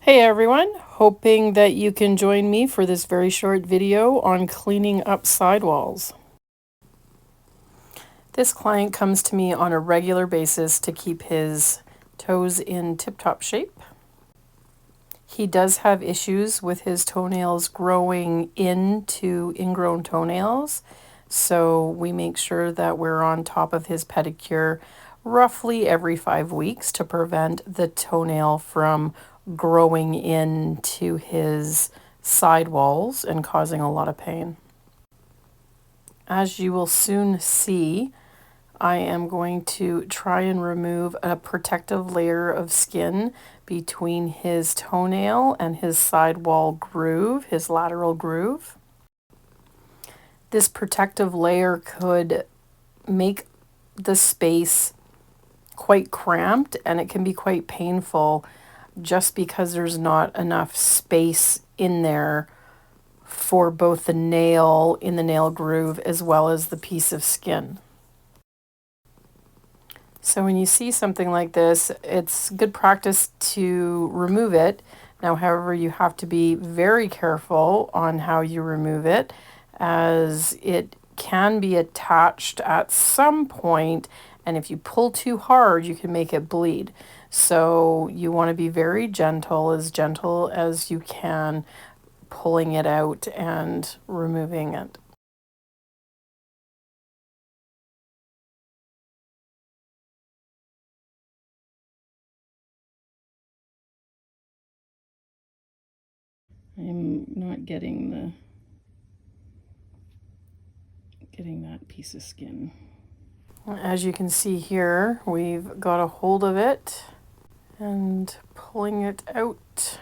Hey everyone, hoping that you can join me for this very short video on cleaning up sidewalls. This client comes to me on a regular basis to keep his toes in tip-top shape. He does have issues with his toenails growing into ingrown toenails, so we make sure that we're on top of his pedicure roughly every 5 weeks to prevent the toenail from growing into his sidewalls and causing a lot of pain. As you will soon see, I am going to try and remove a protective layer of skin between his toenail and his sidewall groove, his lateral groove. This protective layer could make the space quite cramped, and it can be quite painful just because there's not enough space in there for both the nail in the nail groove as well as the piece of skin. So when you see something like this, it's good practice to remove it. Now, however, you have to be very careful on how you remove it, as it can be attached at some point, and if you pull too hard, you can make it bleed. So you want to be very gentle as you can, pulling it out and removing it. I'm not getting that piece of skin. As you can see here, we've got a hold of it and pulling it out.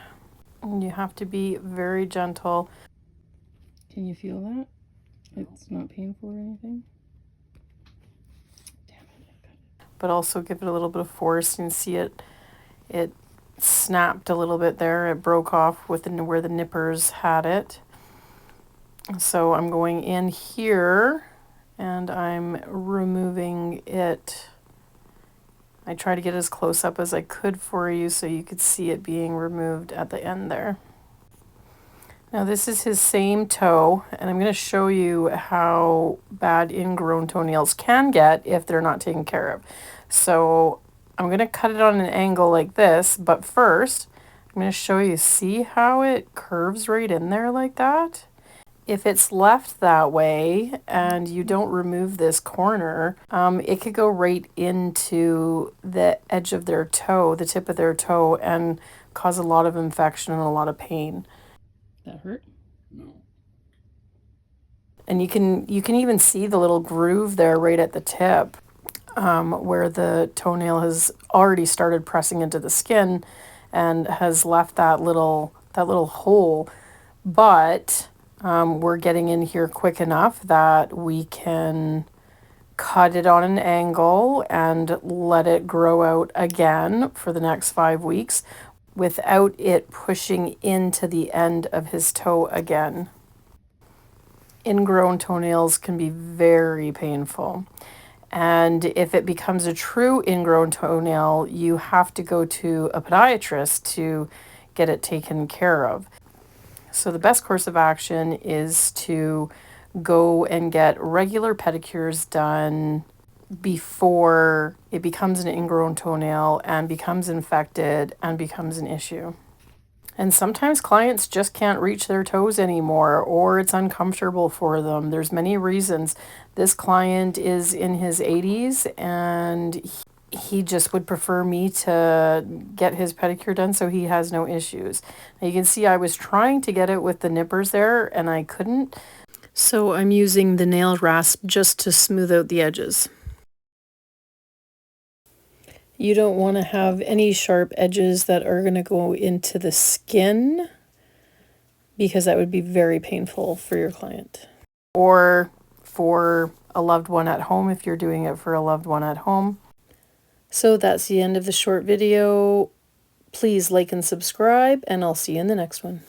And you have to be very gentle. Can you feel that? It's not painful or anything? Damn it. But also give it a little bit of force and see it snapped a little bit there. It broke off with where the nippers had it. So I'm going in here and I'm removing it. I try to get as close up as I could for you so you could see it being removed at the end there. Now this is his same toe, and I'm going to show you how bad ingrown toenails can get if they're not taken care of. So I'm going to cut it on an angle like this, but first I'm going to show you, see how it curves right in there like that? If it's left that way and you don't remove this corner, it could go right into the edge of their toe, the tip of their toe, and cause a lot of infection and a lot of pain. That hurt? No. And you can even see the little groove there right at the tip, where the toenail has already started pressing into the skin and has left that little hole. But we're getting in here quick enough that we can cut it on an angle and let it grow out again for the next 5 weeks without it pushing into the end of his toe again. Ingrown toenails can be very painful. And if it becomes a true ingrown toenail, you have to go to a podiatrist to get it taken care of. So the best course of action is to go and get regular pedicures done before it becomes an ingrown toenail and becomes infected and becomes an issue. And sometimes clients just can't reach their toes anymore, or it's uncomfortable for them. There's many reasons. This client is in his 80s and he just would prefer me to get his pedicure done so he has no issues. Now you can see I was trying to get it with the nippers there and I couldn't. So I'm using the nail rasp just to smooth out the edges. You don't want to have any sharp edges that are going to go into the skin, because that would be very painful for your client. Or for a loved one at home if you're doing it for a loved one at home. So that's the end of the short video. Please like and subscribe, and I'll see you in the next one.